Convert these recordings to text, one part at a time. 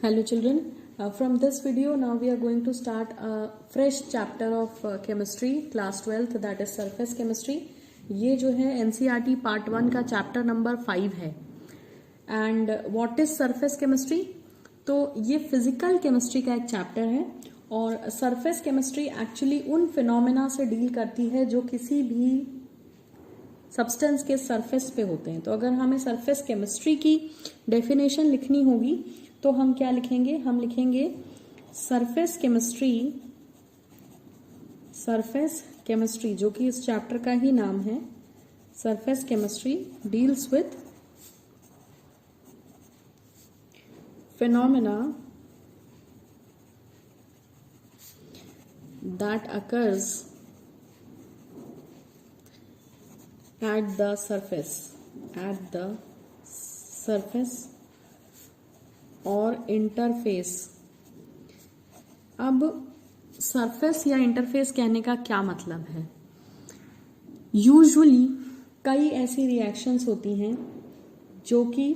Hello children, from this video now we are going to start a fresh chapter of chemistry class 12th, that is surface chemistry. ये जो है NCERT part 1 का chapter number 5 है. And what is surface chemistry? तो ये physical chemistry का एक chapter है और सरफेस केमिस्ट्री एक्चुअली उन फिनोमेना से डील करती है जो किसी भी सब्सटेंस के सरफेस पे होते हैं. तो अगर हमें सरफेस केमिस्ट्री की डेफिनेशन लिखनी होगी तो हम क्या लिखेंगे? हम लिखेंगे सरफेस केमिस्ट्री जो कि इस चैप्टर का ही नाम है. Surface chemistry deals with phenomena that occurs at the surface और इंटरफेस. अब सरफेस या इंटरफेस कहने का क्या मतलब है? यूजुअली कई ऐसी रिएक्शंस होती हैं जो कि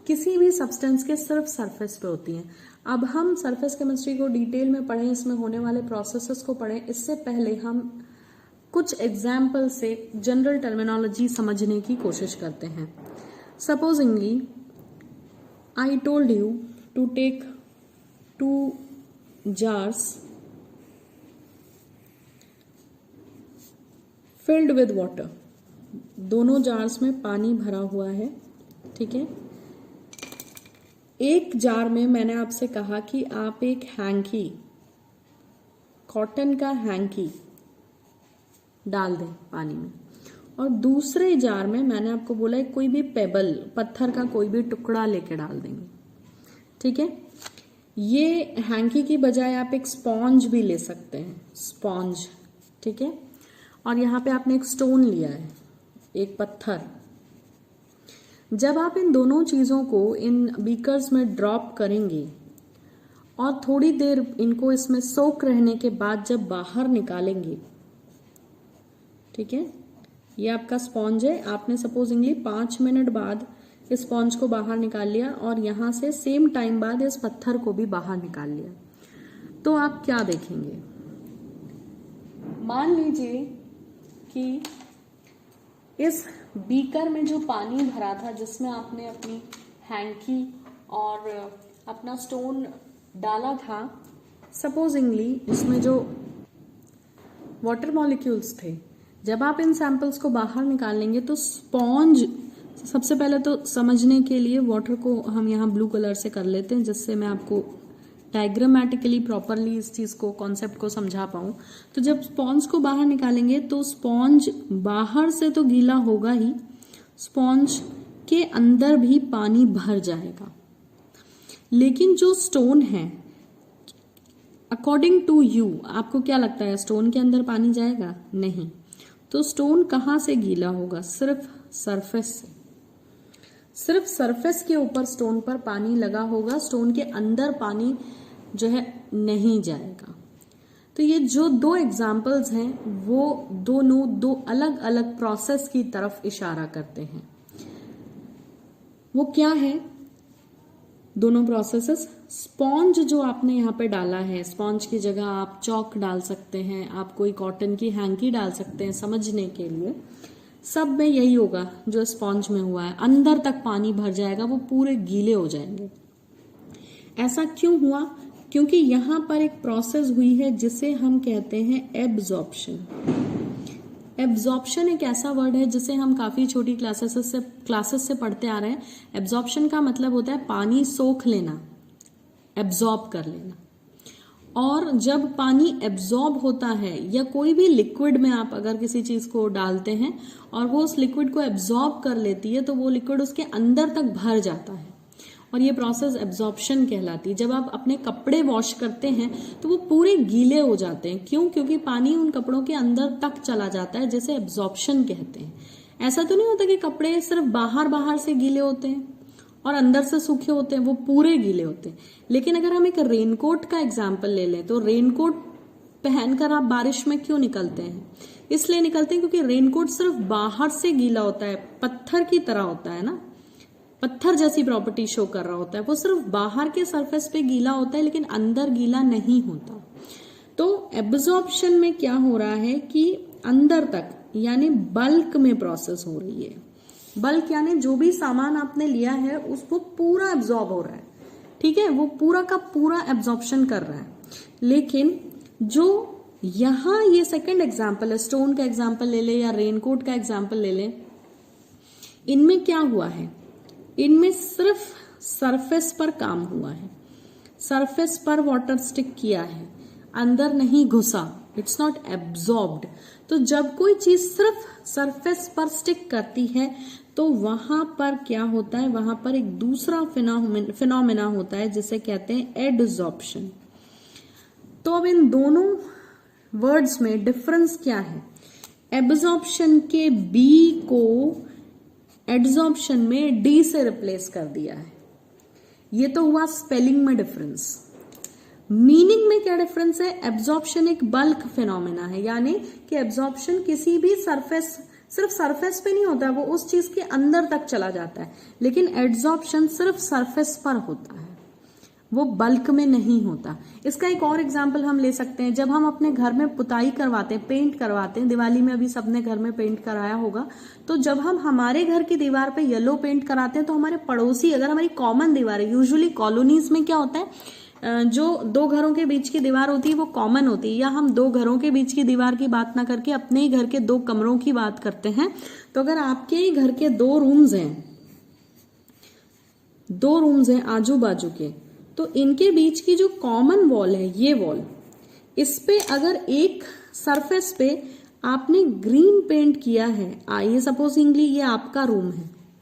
किसी भी सब्सटेंस के सिर्फ सरफेस पे होती हैं. अब हम सरफेस केमिस्ट्री को डिटेल में पढ़ें, इसमें होने वाले प्रोसेसेस को पढ़ें, इससे पहले हम कुछ एग्जाम्पल से जनरल टर्मिनोलॉजी समझने की कोशिश करते हैं. Supposedly I told you to take 2 jars filled with water. दोनों जार्स में पानी भरा हुआ है, ठीक है. एक जार में मैंने आपसे कहा कि आप एक हैंकी, कॉटन का हैंकी डाल दें पानी में, और दूसरे जार में मैंने आपको बोला है कोई भी पेबल, पत्थर का कोई भी टुकड़ा लेके डाल देंगे, ठीक है. ये हैंकी की बजाय आप एक स्पॉन्ज भी ले सकते हैं, स्पॉन्ज, ठीक है. और यहाँ पे आपने एक स्टोन लिया है, एक पत्थर. जब आप इन दोनों चीजों को इन बीकर्स में ड्रॉप करेंगे और थोड़ी देर इनको इसमें सोक रहने के बाद जब बाहर निकालेंगे, ठीक है, ये आपका स्पॉन्ज है. आपने सपोजिंगली 5 मिनट बाद इस स्पॉन्ज को बाहर निकाल लिया और यहां से सेम टाइम बाद इस पत्थर को भी बाहर निकाल लिया, तो आप क्या देखेंगे? मान लीजिए कि इस बीकर में जो पानी भरा था, जिसमें आपने अपनी हैंकी और अपना स्टोन डाला था, सपोजिंगली इसमें जो वाटर मॉलिक्यूल्स थे, जब आप इन सैंपल्स को बाहर निकाल लेंगे तो स्पॉन्ज, सबसे पहले तो समझने के लिए वाटर को हम यहाँ ब्लू कलर से कर लेते हैं, जिससे मैं आपको डायग्रामेटिकली प्रॉपरली इस चीज को, कॉन्सेप्ट को समझा पाऊं. तो जब स्पॉन्ज को बाहर निकालेंगे तो स्पॉन्ज बाहर से तो गीला होगा ही, स्पॉन्ज के अंदर भी पानी भर जाएगा. लेकिन जो स्टोन है, अकॉर्डिंग टू यू, आपको क्या लगता है स्टोन के अंदर पानी जाएगा? नहीं. तो स्टोन कहां से गीला होगा? सिर्फ सरफेस से. सिर्फ सरफेस के ऊपर स्टोन पर पानी लगा होगा, स्टोन के अंदर पानी जो है नहीं जाएगा. तो ये जो 2 एग्जाम्पल्स हैं वो दोनों 2 अलग अलग प्रोसेस की तरफ इशारा करते हैं. वो क्या है दोनों प्रोसेसेस? स्पॉन्ज जो आपने यहाँ पे डाला है, स्पॉन्ज की जगह आप चौक डाल सकते हैं, आप कोई कॉटन की हैंकी डाल सकते हैं समझने के लिए. सब में यही होगा जो स्पॉन्ज में हुआ है, अंदर तक पानी भर जाएगा, वो पूरे गीले हो जाएंगे. ऐसा क्यों हुआ? क्योंकि यहाँ पर एक प्रोसेस हुई है जिसे हम कहते हैं एब्जॉर्प्शन. एब्जॉर्प्शन एक ऐसा वर्ड है जिसे हम काफी छोटी क्लासेस से पढ़ते आ रहे हैं. एब्जॉर्प्शन का मतलब होता है पानी सोख लेना, एब्जॉर्ब कर लेना. और जब पानी एब्जॉर्ब होता है, या कोई भी लिक्विड में आप अगर किसी चीज को डालते हैं और वो उस लिक्विड को एब्जॉर्ब कर लेती है, तो वो लिक्विड उसके अंदर तक भर जाता है, और ये प्रोसेस एब्जॉर्प्शन कहलाती है. जब आप अपने कपड़े वॉश करते हैं तो वो पूरे गीले हो जाते हैं. क्यों? क्योंकि पानी उन कपड़ों के अंदर तक चला जाता है, जिसे एब्जॉर्प्शन कहते हैं. ऐसा तो नहीं होता कि कपड़े सिर्फ बाहर से गीले होते हैं और अंदर से सूखे होते हैं, वो पूरे गीले होते हैं. लेकिन अगर हम एक रेनकोट का एग्जाम्पल ले लें, तो रेनकोट पहनकर आप बारिश में क्यों निकलते हैं? इसलिए निकलते हैं क्योंकि रेनकोट सिर्फ बाहर से गीला होता है, पत्थर की तरह होता है ना, पत्थर जैसी प्रॉपर्टी शो कर रहा होता है, वो सिर्फ बाहर के सरफेस पे गीला होता है लेकिन अंदर गीला नहीं होता। तो एब्जॉर्प्शन में क्या हो रहा है कि अंदर तक यानी बल्क में प्रोसेस हो रही है। बल्क यानी जो भी सामान आपने लिया है उसको पूरा एब्जॉर्ब हो रहा है, ठीक है, वो पूरा का पूरा एब्जॉर्प्शन कर रहा है। लेकिन जो यहां ये सेकंड एग्जाम्पल है, स्टोन का एग्जाम्पल ले ले या रेनकोट का एग्जाम्पल ले ले, इनमें क्या हुआ है, इनमें सिर्फ सरफेस पर काम हुआ है, सरफेस पर वाटर स्टिक किया है, अंदर नहीं घुसा, इट्स नॉट एब्जॉर्ब्ड। तो जब कोई चीज सिर्फ सरफेस पर स्टिक करती है तो वहां पर क्या होता है, वहां पर एक दूसरा फिनोमेना होता है जिसे कहते हैं एडजॉर्प्शन। तो अब इन दोनों वर्ड्स में डिफरेंस क्या है, एब्जॉर्प्शन के बी को एडजॉर्प्शन में डी से रिप्लेस कर दिया है। ये तो हुआ स्पेलिंग में डिफरेंस। मीनिंग में क्या डिफरेंस है, एब्जॉर्प्शन एक बल्क फिनोमेना है, यानी कि एब्जॉर्प्शन किसी भी सरफेस, सिर्फ सरफेस पे नहीं होता है, वो उस चीज के अंदर तक चला जाता है, लेकिन एडजॉर्प्शन सिर्फ सरफेस पर होता है, वो बल्क में नहीं होता। इसका एक और एग्जाम्पल हम ले सकते हैं, जब हम अपने घर में पुताई करवाते हैं, पेंट करवाते हैं, दिवाली में अभी सबने घर में पेंट कराया होगा, तो जब हम हमारे घर की दीवार पे येलो पेंट कराते हैं तो हमारे पड़ोसी, अगर हमारी कॉमन दीवार है, यूजुअली कॉलोनीज में क्या होता है, जो दो घरों के बीच की दीवार होती है वो कॉमन होती है, या हम दो घरों के बीच की दीवार की बात ना करके अपने ही घर के दो कमरों की बात करते हैं, तो अगर आपके ही घर के दो रूम्स हैं आजू बाजू के, तो इनके बीच की जो कॉमन वॉल है, ये वॉल, इस पे अगर एक सरफेस पे आपने ग्रीन पेंट किया है, आइए सपोजिंगली ये आपका रूम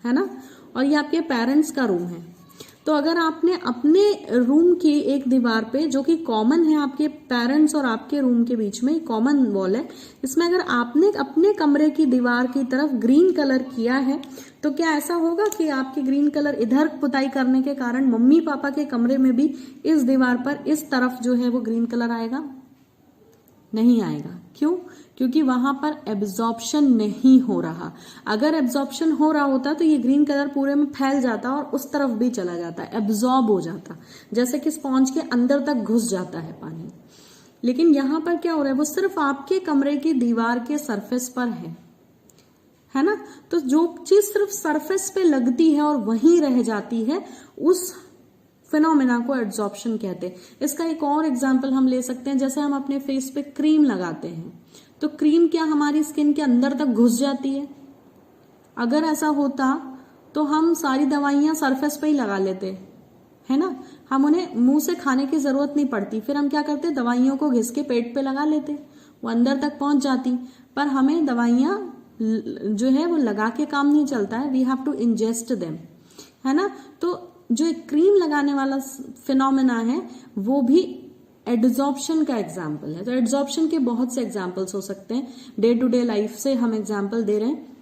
है ना, और ये आपके पेरेंट्स का रूम है, तो अगर आपने अपने रूम की एक दीवार पे, जो कि कॉमन है आपके पेरेंट्स और आपके रूम के बीच में कॉमन वॉल है, इसमें अगर आपने अपने कमरे की दीवार की तरफ ग्रीन कलर किया है, तो क्या ऐसा होगा कि आपकी ग्रीन कलर इधर पुताई करने के कारण मम्मी पापा के कमरे में भी इस दीवार पर इस तरफ जो है वो ग्रीन कलर आएगा? नहीं आएगा। क्यों? क्योंकि वहां पर एब्जॉर्प्शन नहीं हो रहा। अगर एब्जॉर्प्शन हो रहा होता तो ये ग्रीन कलर पूरे में फैल जाता और उस तरफ भी चला जाता, एब्जॉर्ब हो जाता, जैसे कि स्पॉन्ज के अंदर तक घुस जाता है पानी। लेकिन यहां पर क्या हो रहा है, वो सिर्फ आपके कमरे की दीवार के सरफेस पर है ना। तो जो चीज सिर्फ सरफेस पे लगती है और वहीं रह जाती है, उस फिनोमेना को एड्सॉर्प्शन कहते हैं। इसका एक और एग्जाम्पल हम ले सकते हैं, जैसे हम अपने फेस पे क्रीम लगाते हैं, तो क्रीम क्या हमारी स्किन के अंदर तक घुस जाती है? अगर ऐसा होता तो हम सारी दवाइयां सरफेस पे ही लगा लेते, है ना, हम उन्हें मुंह से खाने की जरूरत नहीं पड़ती। फिर हम क्या करते, दवाइयों को घिस के पेट पे लगा लेते, वो अंदर तक पहुंच जाती। पर हमें दवाइयां जो है वो लगा के काम नहीं चलता है, we have to ingest them, है ना। तो जो एक क्रीम लगाने वाला फिनोमेना है वो भी एड्सॉर्प्शन का एग्जाम्पल है। तो एड्सॉर्प्शन के बहुत से एग्जाम्पल्स हो सकते हैं, डे टू डे लाइफ से हम एग्जाम्पल दे रहे हैं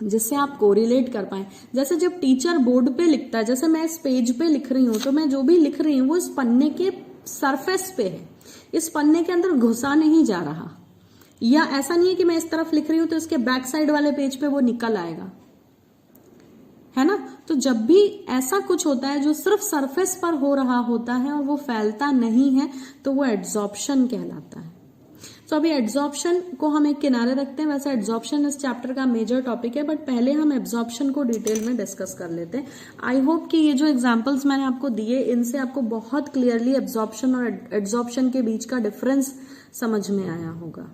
जिससे आप कोरिलेट कर पाए। जैसे जब टीचर बोर्ड पे लिखता है, जैसे मैं इस पेज पे लिख रही हूं, तो मैं जो भी लिख रही हूँ वो इस पन्ने के सरफेस पे है, इस पन्ने के अंदर घुसा नहीं जा रहा। या ऐसा नहीं है कि मैं इस तरफ लिख रही हूं तो इसके बैक साइड वाले पेज पे वो निकल आएगा, है ना। तो जब भी ऐसा कुछ होता है जो सिर्फ सरफेस पर हो रहा होता है और वो फैलता नहीं है, तो वो एड्सॉर्प्शन कहलाता है। तो अभी एड्सॉर्प्शन को हम एक किनारे रखते हैं। वैसे एड्सॉर्प्शन इस चैप्टर का मेजर टॉपिक है, बट पहले हम एब्सॉर्प्शन को डिटेल में डिस्कस कर लेते हैं। आई होप कि ये जो एग्जांपल्स मैंने आपको दिए, इनसे आपको बहुत क्लियरली एब्सॉर्प्शन और एड्सॉर्प्शन के बीच का डिफरेंस समझ में आया होगा।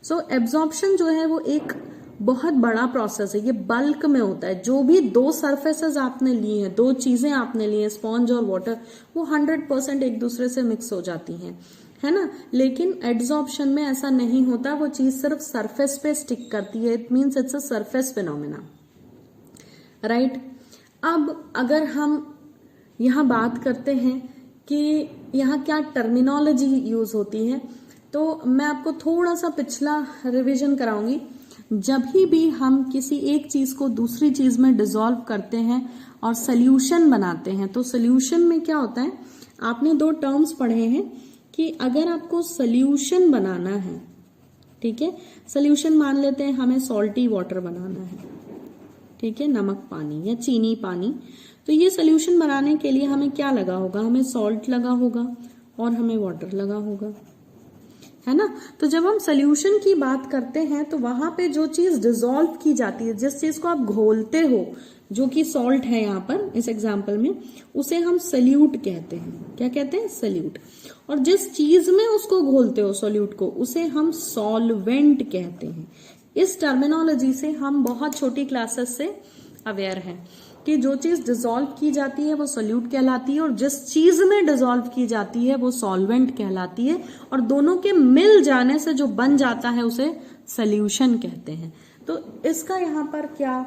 सो एब्सॉर्प्शन जो है वो एक बहुत बड़ा प्रोसेस है, ये बल्क में होता है। जो भी दो सरफेसेस आपने लिए हैं, दो चीजें आपने ली हैं, स्पॉन्ज और वाटर, वो 100% एक दूसरे से मिक्स हो जाती हैं, है ना। लेकिन एड्सॉर्प्शन में ऐसा नहीं होता, वो चीज सिर्फ सरफेस पे स्टिक करती है। It means it's a surface phenomena, right. अब अगर हम यहाँ बात करते हैं कि यहाँ क्या टर्मिनोलॉजी यूज होती है, तो मैं आपको थोड़ा सा पिछला रिवीजन कराऊंगी। जब भी हम किसी एक चीज को दूसरी चीज में डिसॉल्व करते हैं और सोल्यूशन बनाते हैं, तो सोल्यूशन में क्या होता है, आपने दो टर्म्स पढ़े हैं कि अगर आपको सोल्यूशन बनाना है, ठीक है, सोल्यूशन मान लेते हैं हमें सॉल्टी वाटर बनाना है, ठीक है, नमक पानी या चीनी पानी। तो ये सोल्यूशन बनाने के लिए हमें क्या लगा होगा, हमें सॉल्ट लगा होगा और हमें वाटर लगा होगा, है ना। तो जब हम सोल्यूशन की बात करते हैं तो वहां पे जो चीज डिसॉल्व की जाती है, जिस चीज को आप घोलते हो, जो कि सॉल्ट है यहाँ पर इस एग्जाम्पल में, उसे हम सल्यूट कहते हैं। क्या कहते हैं? सल्यूट। और जिस चीज में उसको घोलते हो सॉल्यूट को, उसे हम सॉल्वेंट कहते हैं। इस टर्मिनोलॉजी से हम बहुत छोटी क्लासेस से अवेयर हैं कि जो चीज डिसॉल्व की जाती है वो सोल्यूट कहलाती है और जिस चीज में डिसॉल्व की जाती है वो सॉल्वेंट कहलाती है, और दोनों के मिल जाने से जो बन जाता है उसे सॉल्यूशन कहते हैं। तो इसका यहाँ पर क्या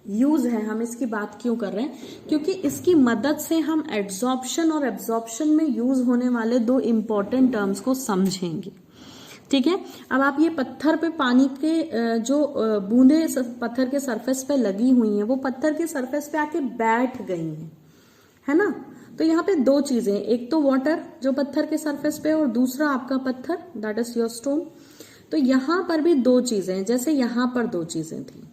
यूज है, हम इसकी बात क्यों कर रहे हैं? क्योंकि इसकी मदद से हम एड्सॉर्प्शन और एब्सॉर्प्शन में यूज होने वाले दो इंपॉर्टेंट टर्म्स को समझेंगे। ठीक है, अब आप ये पत्थर पे पानी के जो बूंदे पत्थर के सरफेस पे लगी हुई हैं, वो पत्थर के सरफेस पे आके बैठ गई हैं, है ना। तो यहाँ पे दो चीजें, एक तो वाटर जो पत्थर के सरफेस पे, और दूसरा आपका पत्थर, दैट इज योर स्टोन। तो यहाँ पर भी दो चीजें हैं, जैसे यहाँ पर दो चीजें थी।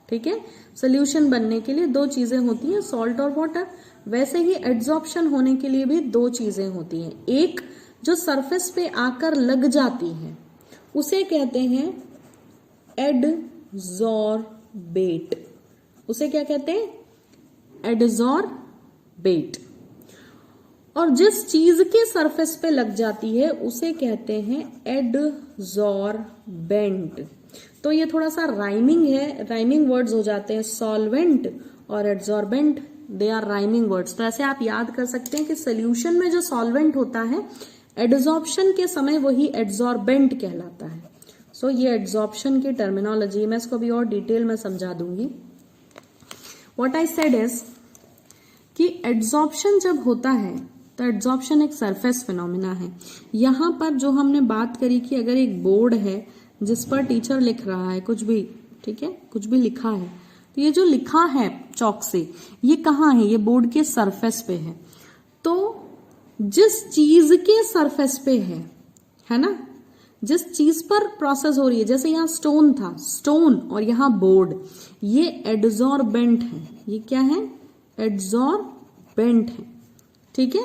ठीक है, सोल्यूशन बनने के लिए दो चीजें होती हैं, सॉल्ट और वाटर। वैसे ही एड्सॉर्प्शन होने के लिए भी दो चीजें होती हैं। एक जो सरफेस पे आकर लग जाती है उसे कहते हैं एडसॉर्बेट। उसे क्या कहते हैं? एडसॉर्बेट। और जिस चीज के सरफेस पे लग जाती है उसे कहते हैं एडसॉर्बेंट। तो ये थोड़ा सा राइमिंग है, राइमिंग वर्ड्स हो जाते हैं। सॉल्वेंट और एडसॉर्बेंट, दे आर राइमिंग वर्ड्स। तो ऐसे आप याद कर सकते हैं कि सोल्यूशन में जो सॉल्वेंट होता है, एडसॉर्प्शन के समय वही एडसॉर्बेंट कहलाता है। सो ये एडसॉर्प्शन की टर्मिनोलॉजी, मैं इसको भी और डिटेल में समझा दूंगी। व्हाट आई सेड इज कि एडसॉर्प्शन जब होता है तो एडसॉर्प्शन एक सरफेस फिनोमिना है। यहां पर जो हमने बात करी कि अगर एक बोर्ड है जिस पर टीचर लिख रहा है कुछ भी, ठीक है, कुछ भी लिखा है, तो ये जो लिखा है चौक से, ये कहाँ है? ये बोर्ड के सरफेस पे है। तो जिस चीज के सरफेस पे है ना, जिस चीज पर प्रोसेस हो रही है, जैसे यहाँ स्टोन था, स्टोन, और यहाँ बोर्ड, ये एडसॉर्बेंट है। ये क्या है? एडसॉर्बेंट है। ठीक है,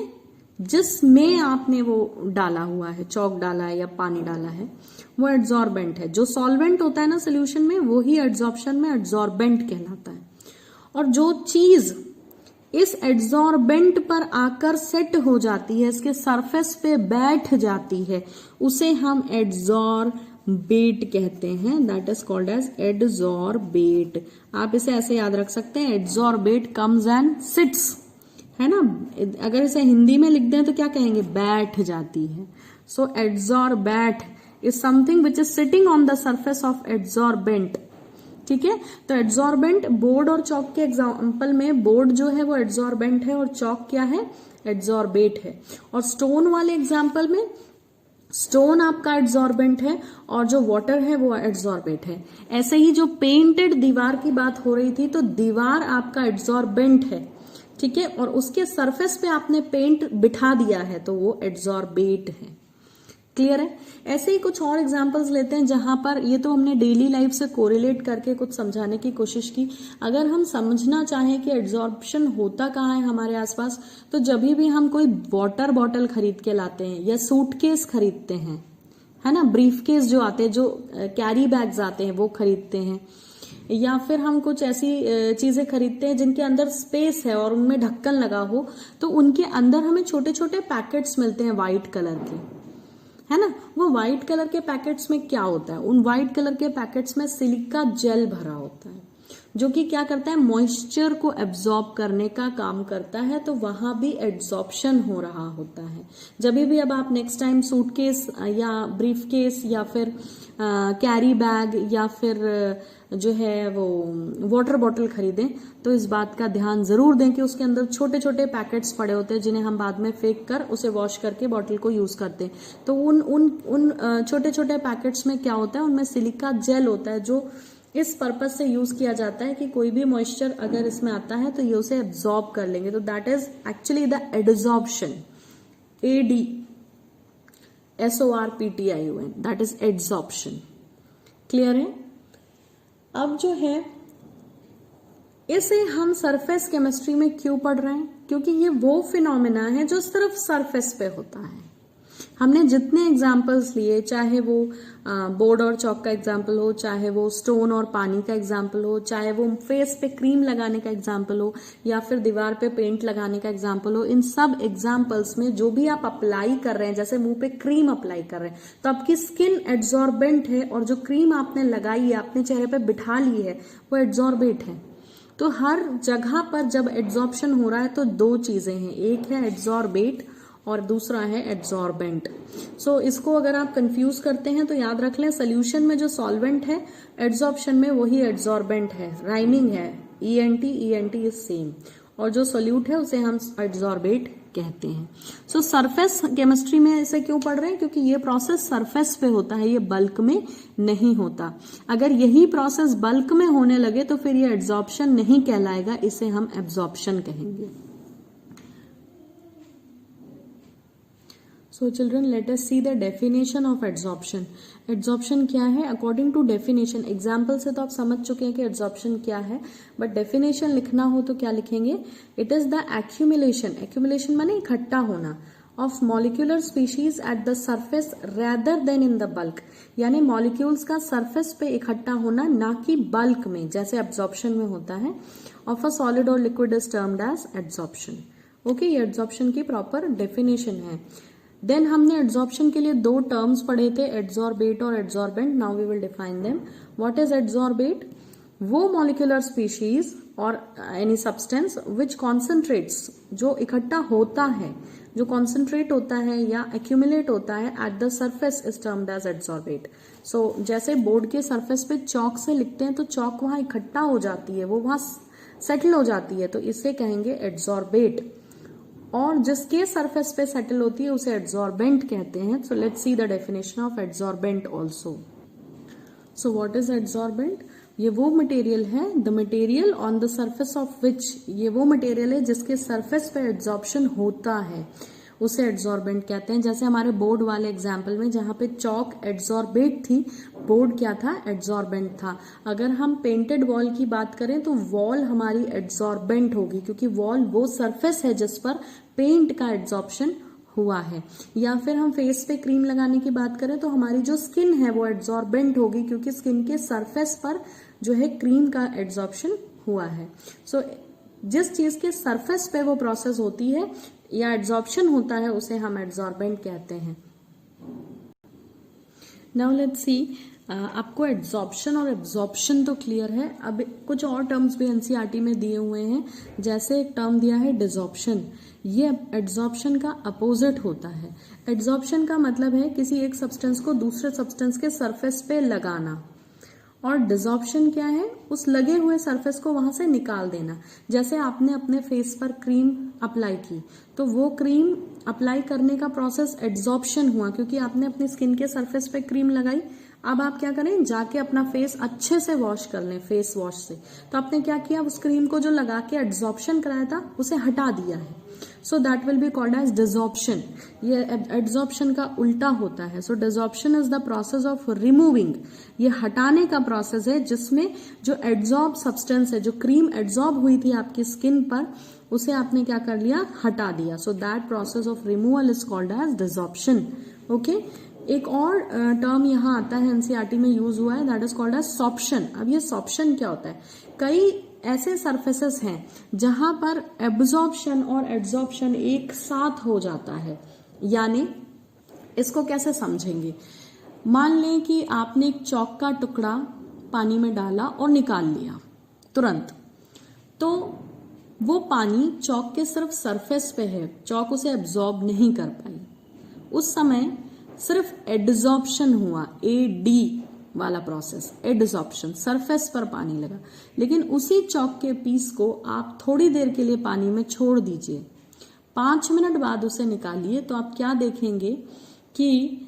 जिसमें आपने वो डाला हुआ है, चौक डाला है या पानी डाला है, वो एडसॉर्बेंट है। जो सॉल्वेंट होता है ना सोल्यूशन में, वो ही एडसॉर्प्शन में एडसॉर्बेंट कहलाता है। और जो चीज इस एडसॉर्बेंट पर आकर सेट हो जाती है, इसके सरफेस पे बैठ जाती है, उसे हम एडसॉर्बेट कहते हैं। That is called as adsorbate. आप इसे ऐसे याद रख सकते हैं, एडसॉर्बेट कम्स एंड सिट्स, है ना। अगर इसे हिंदी में लिख दें तो क्या कहेंगे? बैठ जाती है। So adsorbate is something which is sitting on the surface of adsorbent. ठीक है, तो एडसॉर्बेंट, बोर्ड और चौक के एग्जाम्पल में बोर्ड जो है वो एडसॉर्बेंट है और चौक क्या है? एडसॉर्बेट है। और स्टोन वाले एग्जाम्पल में स्टोन आपका एडसॉर्बेंट है और जो वाटर है वो एडसॉर्बेट है। ऐसे ही जो पेंटेड दीवार की बात हो रही थी, तो दीवार आपका एडसॉर्बेंट है, ठीक है, और उसके सरफेस पे आपने पेंट बिठा दिया है तो वो एडसॉर्बेट है। क्लियर है? ऐसे ही कुछ और एग्जांपल्स लेते हैं जहां पर, ये तो हमने डेली लाइफ से कोरिलेट करके कुछ समझाने की कोशिश की। अगर हम समझना चाहें कि एड्सॉर्प्शन होता कहाँ है हमारे आसपास, तो जब भी हम कोई वाटर बॉटल खरीद के लाते हैं या सूटकेस खरीदते हैं, है ना, ब्रीफ केस जो आते हैं, जो कैरी बैग्स आते हैं वो खरीदते हैं, या फिर हम कुछ ऐसी चीजें खरीदते हैं जिनके अंदर स्पेस है और उनमें ढक्कन लगा हो, तो उनके अंदर हमें छोटे छोटे पैकेट्स मिलते हैं व्हाइट कलर के, है ना। वो व्हाइट कलर के पैकेट्स में क्या होता है? उन व्हाइट कलर के पैकेट्स में सिलिका जेल भरा होता है, जो कि क्या करता है? मॉइस्चर को एब्जॉर्ब करने का काम करता है। तो वहां भी एड्सॉर्प्शन हो रहा होता है। जब भी अब आप नेक्स्ट टाइम सूटकेस या ब्रीफ केस या फिर कैरी बैग या फिर जो है वो वाटर बॉटल खरीदें, तो इस बात का ध्यान जरूर दें कि उसके अंदर छोटे छोटे पैकेट्स पड़े होते हैं जिन्हें हम बाद में फेंक कर उसे वॉश करके बॉटल को यूज करते हैं। तो उन छोटे छोटे पैकेट्स में क्या होता है? उनमें सिलिका जेल होता है, जो इस पर्पज से यूज किया जाता है कि कोई भी मॉइस्चर अगर इसमें आता है तो ये उसे एब्जॉर्ब कर लेंगे। तो that is actually the adsorption, ADSORPTION, that is adsorption. Clear है? अब जो है इसे हम सरफेस केमिस्ट्री में क्यों पढ़ रहे हैं? क्योंकि ये वो फिनोमेना है जो सिर्फ सरफेस पे होता है। हमने जितने एग्जाम्पल्स लिए, चाहे वो बोर्ड और चौक का एग्जाम्पल हो, चाहे वो स्टोन और पानी का एग्जाम्पल हो, चाहे वो फेस पे क्रीम लगाने का एग्जाम्पल हो, या फिर दीवार पे पेंट लगाने का एग्जाम्पल हो, इन सब एग्जाम्पल्स में जो भी आप अप्लाई कर रहे हैं, जैसे मुंह पे क्रीम अप्लाई कर रहे हैं, तो आपकी स्किन एड्सॉर्बेंट है, और जो क्रीम आपने लगाई है, अपने चेहरे पे बिठा ली है, वो एड्सॉर्बेट है। तो हर जगह पर जब एड्सॉर्प्शन हो रहा है तो दो चीजें हैं, एक है एड्सॉर्बेट और दूसरा है एड्सॉर्बेंट। सो इसको अगर आप कंफ्यूज करते हैं तो याद रख लें, सोल्यूशन में जो सॉल्वेंट है, एड्सॉर्प्शन में वही एड्सॉर्बेंट है, राइमिंग है, ENT इज सेम, और जो सोल्यूट है उसे हम एड्सॉर्बेट कहते हैं। सो सरफेस केमिस्ट्री में इसे क्यों पढ़ रहे हैं? क्योंकि ये प्रोसेस सरफेस पे होता है, ये बल्क में नहीं होता। अगर यही प्रोसेस बल्क में होने लगे तो फिर ये एड्सॉर्प्शन नहीं कहलाएगा, इसे हम एब्जॉर्प्शन कहेंगे। So children, let us see the definition of adsorption. Adsorption क्या है? According to definition, example से तो आप समझ चुके हैं कि adsorption क्या है, but definition लिखना हो तो क्या लिखेंगे? It is the accumulation माने इकट्ठा होना of molecular species at the surface rather than in the bulk, यानी molecules का surface पे इकट्ठा होना, ना कि bulk में, जैसे absorption में होता है, of a solid or liquid is termed as adsorption. Okay, ये adsorption की proper definition है। देन हमने एड्सॉर्प्शन के लिए दो टर्म्स पढ़े थे, एड्सॉर्बेट और adsorbent. Now we will define them. What is adsorbate? वो मॉलिक्यूलर स्पीशीज और एनी सब्सटेंस विच कॉन्सेंट्रेट्स, जो इकट्ठा होता है, जो कॉन्सेंट्रेट होता है या एक्यूमुलेट होता है at the surface is termed as adsorbate. So जैसे बोर्ड के सरफेस पे चौक से लिखते हैं तो चौक वहां इकट्ठा हो जाती है, वो वहां सेटल हो जाती है, तो इसे कहेंगे एड्सॉर्बेट। और जिसके सरफेस पे सेटल होती है उसे एड्सॉर्बेंट कहते हैं। So let's see the definition of adsorbent also. So what is adsorbent? ये वो मटेरियल है, the material on the surface of which, ये वो मटेरियल है जिसके सरफेस पे एड्सॉर्प्शन होता है, उसे एड्सॉर्बेंट कहते हैं। जैसे हमारे बोर्ड वाले एग्जाम्पल में जहां पे चौक एड्सॉर्बेट थी, बोर्ड क्या था? एड्सॉर्बेंट था। अगर हम पेंटेड वॉल की बात करें तो वॉल हमारी एड्सॉर्बेंट होगी, क्योंकि वॉल वो सरफेस है जिस पर पेंट का एड्सॉर्प्शन हुआ है। या फिर हम फेस पे क्रीम लगाने की बात करें तो हमारी जो स्किन है वो एड्सॉर्बेंट होगी, क्योंकि स्किन के सरफेस पर जो है क्रीम का एड्सॉर्प्शन हुआ है। सो जिस चीज के सरफेस पे वो प्रोसेस होती है या एड्सॉर्प्शन होता है उसे हम एड्सॉर्बेंट कहते हैं। नाउ लेट्स सी, आपको एड्सॉर्प्शन और एब्जॉर्प्शन तो क्लियर है। अब कुछ और टर्म्स भी एनसीईआरटी में दिए हुए हैं। जैसे एक टर्म दिया है डिसॉर्प्शन, ये एड्सॉर्प्शन का अपोजिट होता है। एड्सॉर्प्शन का मतलब है किसी एक सब्सटेंस को दूसरे सब्सटेंस के सरफेस पे लगाना, और डिसॉर्प्शन क्या है? उस लगे हुए सरफेस को वहां से निकाल देना। जैसे आपने अपने फेस पर क्रीम अप्लाई की तो वो क्रीम अप्लाई करने का प्रोसेस एड्सॉर्प्शन हुआ, क्योंकि आपने अपनी स्किन के सरफेस पे क्रीम लगाई। अब आप क्या करें? जाके अपना फेस अच्छे से वॉश कर लें, फेस वॉश से। तो आपने क्या किया? उस क्रीम को जो लगा के एड्सॉर्प्शन कराया था उसे हटा दिया है। So that will be called as desorption. ये एड्सॉर्प्शन का उल्टा होता है। So desorption is the process of removing, ये हटाने का प्रोसेस है जिसमें जो एड्सॉर्ब सब्सटेंस है, जो क्रीम एड्सॉर्ब हुई थी आपकी स्किन पर, उसे आपने क्या कर लिया? हटा दिया। So that process of removal is called as desorption. Okay, एक और टर्म यहाँ आता है, एनसीईआरटी में यूज हुआ है, that is called as sorption. अब ये सॉप्शन क्या होता है? कई ऐसे सरफेसेस हैं जहां पर एब्जॉर्प्शन और एड्सॉर्प्शन एक साथ हो जाता है। यानी इसको कैसे समझेंगे? मान लें कि आपने एक चौक का टुकड़ा पानी में डाला और निकाल लिया तुरंत, तो वो पानी चौक के सिर्फ सरफेस पे है, चौक उसे एब्जॉर्ब नहीं कर पाई। उस समय सिर्फ एड्सॉर्प्शन हुआ, AD वाला प्रोसेस, एड्सॉर्प्शन, सरफेस पर पानी लगा। लेकिन उसी चौक के पीस को आप थोड़ी देर के लिए पानी में छोड़ दीजिए, 5 मिनट बाद उसे निकालिए, तो आप क्या देखेंगे कि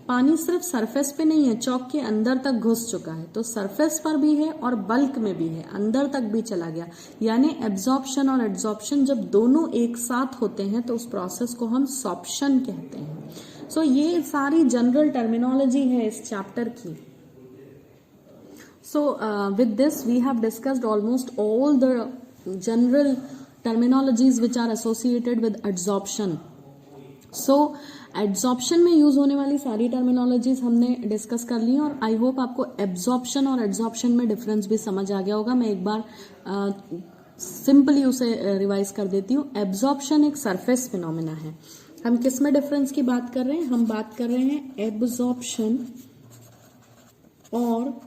पानी सिर्फ सरफेस पे नहीं है, चौक के अंदर तक घुस चुका है। तो सरफेस पर भी है और बल्क में भी है, अंदर तक भी चला गया। यानी एब्जॉर्प्शन और एड्सॉर्प्शन जब दोनों एक साथ होते हैं तो उस प्रोसेस को हम सॉप्शन कहते हैं। सो ये सारी जनरल टर्मिनोलॉजी है इस चैप्टर की। So with this we have discussed almost all the general terminologies which are associated with adsorption. So adsorption में यूज होने वाली सारी टर्मिनोलॉजीज हमने डिस्कस कर ली और आई होप आपको एब्जॉर्प्शन और एड्सॉर्प्शन में डिफरेंस भी समझ आ गया होगा. मैं एक बार सिंपली उसे रिवाइज कर देती हूँ. एब्जॉर्प्शन एक सरफेस फिनोमेना है. हम किस में डिफरेंस की बात कर रहे हैं? हम बात कर रहे हैं एब्जॉर्प्शन और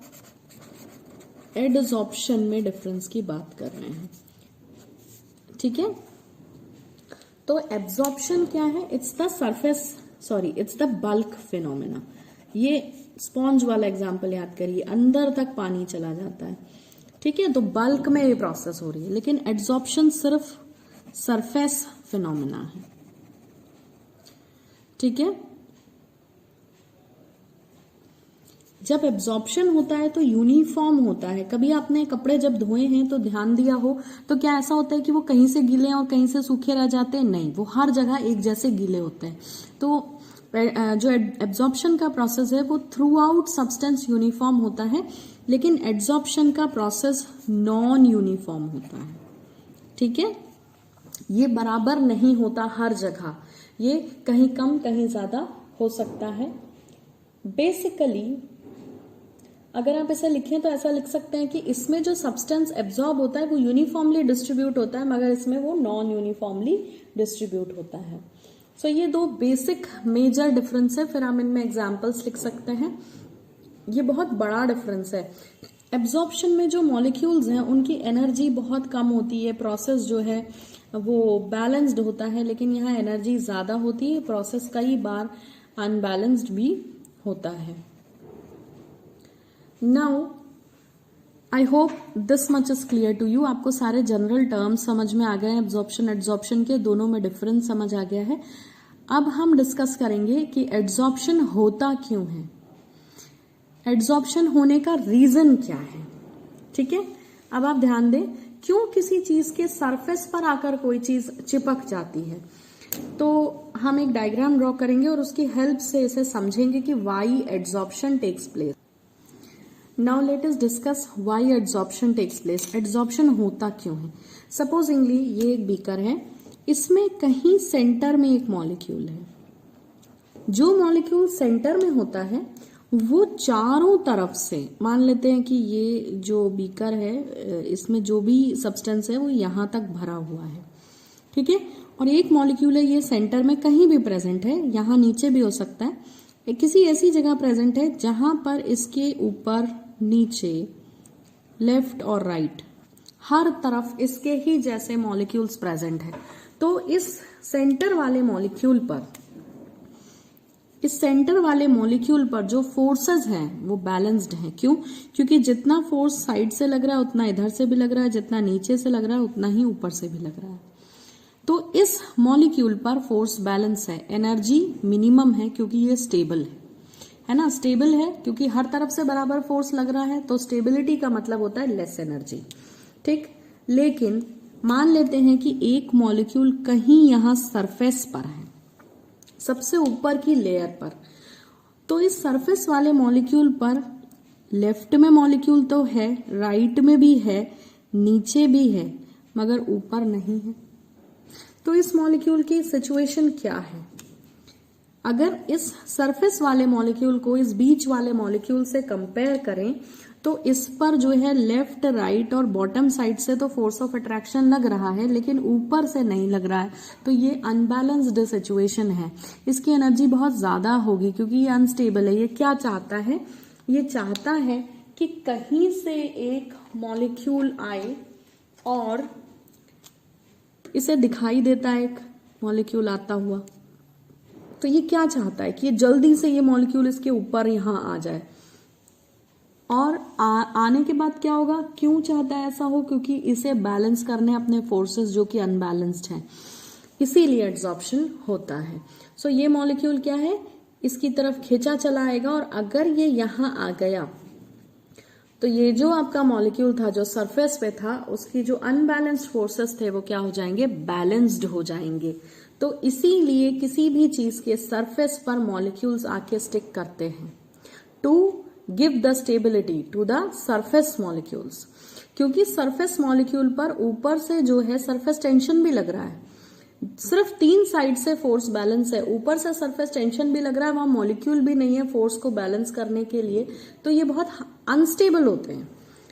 एडसॉर्प्शन में डिफरेंस की बात कर रहे हैं. ठीक है. तो एब्जॉर्प्शन क्या है? It's the bulk phenomena. ये स्पॉन्ज वाला एग्जांपल याद करिए, अंदर तक पानी चला जाता है. ठीक है. तो बल्क में ये प्रोसेस हो रही है. लेकिन एड्सॉर्प्शन सिर्फ सरफेस फिनोमेना है. ठीक है. जब एब्जॉर्प्शन होता है तो यूनिफॉर्म होता है. कभी आपने कपड़े जब धोए हैं तो ध्यान दिया हो तो क्या ऐसा होता है कि वो कहीं से गीले और कहीं से सूखे रह जाते हैं? नहीं, वो हर जगह एक जैसे गीले होते हैं. तो जो एब्जॉर्प्शन का प्रोसेस है वो थ्रू आउट सब्सटेंस यूनिफॉर्म होता है, लेकिन एड्सॉर्प्शन का प्रोसेस नॉन यूनिफॉर्म होता है. ठीक है. ये बराबर नहीं होता हर जगह. ये कहीं कम कहीं ज्यादा हो सकता है. बेसिकली अगर आप ऐसा लिखें तो ऐसा लिख सकते हैं कि इसमें जो सब्सटेंस एब्जॉर्ब होता है वो यूनिफॉर्मली डिस्ट्रीब्यूट होता है, मगर इसमें वो नॉन यूनिफॉर्मली डिस्ट्रीब्यूट होता है. सो ये दो बेसिक मेजर डिफरेंस है. फिर हम इनमें एग्जांपल्स लिख सकते हैं. ये बहुत बड़ा डिफरेंस है. एब्जॉर्प्शन में जो मॉलिक्यूल्स हैं उनकी एनर्जी बहुत कम होती है. प्रोसेस जो है वो बैलेंस्ड होता है, लेकिन यहाँ एनर्जी ज्यादा होती है. प्रोसेस कई बार अनबैलेंस्ड भी होता है. Now I hope this much is clear to you. आपको सारे जनरल टर्म्स समझ में आ गए हैं. एब्जॉर्प्शन एड्सॉर्प्शन के दोनों में डिफरेंस समझ आ गया है. अब हम डिस्कस करेंगे कि एड्सॉर्प्शन होता क्यों है, एड्सॉर्प्शन होने का रीजन क्या है. ठीक है. अब आप ध्यान दें, क्यों किसी चीज के सरफेस पर आकर कोई चीज चिपक जाती है. तो हम एक डायग्राम ड्रॉ करेंगे और उसकी हेल्प से इसे समझेंगे कि why adsorption takes place. Now let us discuss why adsorption takes place. Adsorption होता क्यों है. सपोजिंगली ये एक बीकर है, इसमें कहीं सेंटर में एक मॉलिक्यूल है. जो मॉलिक्यूल सेंटर में होता है वो चारों तरफ से, मान लेते हैं कि ये जो बीकर है इसमें जो भी सब्सटेंस है वो यहां तक भरा हुआ है. ठीक है. और एक मॉलिक्यूल है, ये सेंटर में कहीं भी प्रेजेंट है, यहां नीचे भी हो सकता है, किसी ऐसी जगह प्रेजेंट है जहां पर इसके ऊपर नीचे लेफ्ट और राइट हर तरफ इसके ही जैसे मॉलिक्यूल्स प्रेजेंट है. तो इस सेंटर वाले मॉलिक्यूल पर जो फोर्सेस हैं वो बैलेंस्ड हैं. क्यों? क्योंकि जितना फोर्स साइड से लग रहा है उतना इधर से भी लग रहा है, जितना नीचे से लग रहा है उतना ही ऊपर से भी लग रहा है. तो इस मॉलिक्यूल पर फोर्स बैलेंस है. एनर्जी मिनिमम है क्योंकि ये स्टेबल है ना. स्टेबल है क्योंकि हर तरफ से बराबर फोर्स लग रहा है. तो स्टेबिलिटी का मतलब होता है लेस एनर्जी. ठीक. लेकिन मान लेते हैं कि एक मॉलिक्यूल कहीं यहां सरफेस पर है, सबसे ऊपर की लेयर पर. तो इस सरफेस वाले मॉलिक्यूल पर लेफ्ट में मॉलिक्यूल तो है, राइट में भी है, नीचे भी है, मगर ऊपर नहीं है. तो इस मॉलिक्यूल की सिचुएशन क्या है? अगर इस सरफेस वाले मॉलिक्यूल को इस बीच वाले मॉलिक्यूल से कंपेयर करें तो इस पर जो है लेफ्ट, राइट और बॉटम साइड से तो फोर्स ऑफ अट्रैक्शन लग रहा है, लेकिन ऊपर से नहीं लग रहा है. तो ये अनबैलेंस्ड सिचुएशन है. इसकी एनर्जी बहुत ज्यादा होगी क्योंकि ये अनस्टेबल है. ये क्या चाहता है? ये चाहता है कि कहीं से एक मॉलिक्यूल आए और इसे दिखाई देता है एक मॉलिक्यूल आता हुआ. तो ये क्या चाहता है कि ये जल्दी से ये मॉलिक्यूल इसके ऊपर यहां आ जाए. और आने के बाद क्या होगा? क्यों चाहता है ऐसा हो? क्योंकि इसे बैलेंस करने अपने फोर्सेस जो कि अनबैलेंस्ड हैं, इसीलिए एड्सॉर्प्शन होता है. सो ये मॉलिक्यूल क्या है, इसकी तरफ खींचा चला आएगा और अगर ये यहां आ गया तो ये जो आपका मॉलिक्यूल था जो सरफेस पे था उसकी जो अनबैलेंस्ड फोर्सेस थे वो क्या हो जाएंगे? बैलेंस्ड हो जाएंगे. तो इसीलिए किसी भी चीज के सरफेस पर मॉलिक्यूल्स आके स्टिक करते हैं to give the stability to the surface molecules, क्योंकि सरफेस मॉलिक्यूल पर ऊपर से जो है सरफेस टेंशन भी लग रहा है, सिर्फ 3 साइड से फोर्स बैलेंस है, ऊपर से सरफेस टेंशन भी लग रहा है, वहां मॉलिक्यूल भी नहीं है फोर्स को बैलेंस करने के लिए, तो ये बहुत अनस्टेबल होते हैं।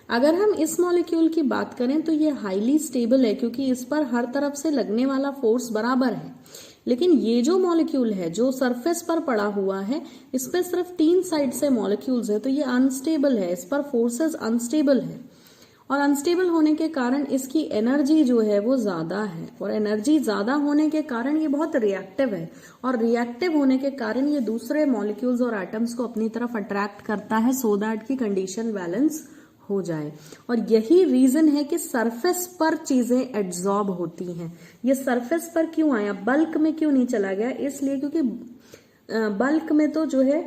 अगर हम इस मॉलिक्यूल की बात करें तो ये हाईली स्टेबल है, क्योंकि इस पर हर तरफ से लगने वाला फोर्स बराबर है। लेकिन ये जो मॉलिक्यूल है जो सरफेस पर पड़ा हुआ है, इस पर सिर्फ 3 साइड से मॉलिक्यूल्स है, तो ये अनस्टेबल है, इस पर फोर्सेस अनस्टेबल है, और अनस्टेबल होने के कारण इसकी एनर्जी जो है वो ज्यादा है, और एनर्जी ज्यादा होने के कारण ये बहुत रिएक्टिव है, और रिएक्टिव होने के कारण ये दूसरे मॉलिक्यूल्स और एटम्स को अपनी तरफ अट्रैक्ट करता है, सो दैट की कंडीशन बैलेंस हो जाए। और यही रीजन है कि सरफेस पर चीजें एब्जॉर्ब होती हैं। ये सरफेस पर क्यों आया, बल्क में क्यों नहीं चला गया, इसलिए क्योंकि बल्क में तो जो है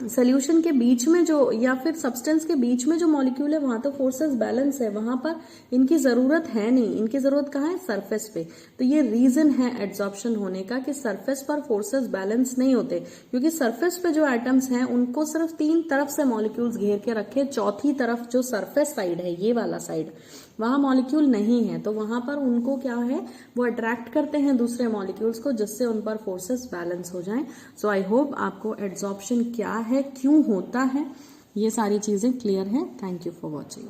सोल्यूशन के बीच में जो, या फिर सब्सटेंस के बीच में जो मॉलिक्यूल है वहां तो फोर्सेस बैलेंस है, वहां पर इनकी जरूरत है नहीं, इनकी जरूरत कहाँ है, सरफेस पे। तो ये रीजन है एड्सॉर्प्शन होने का कि सरफेस पर फोर्सेस बैलेंस नहीं होते, क्योंकि सरफेस पे जो एटम्स हैं उनको सिर्फ 3 तरफ से मॉलिक्यूल्स घेर के रखे, चौथी तरफ जो सरफेस साइड है, ये वाला साइड, वहां मॉलिक्यूल नहीं है, तो वहां पर उनको क्या है, वो अट्रैक्ट करते हैं दूसरे मॉलिक्यूल्स को, जिससे उन पर फोर्सेस बैलेंस हो जाएं। सो आई होप आपको एड्सॉर्प्शन क्या है, क्यों होता है, ये सारी चीजें क्लियर है। Thank you for watching.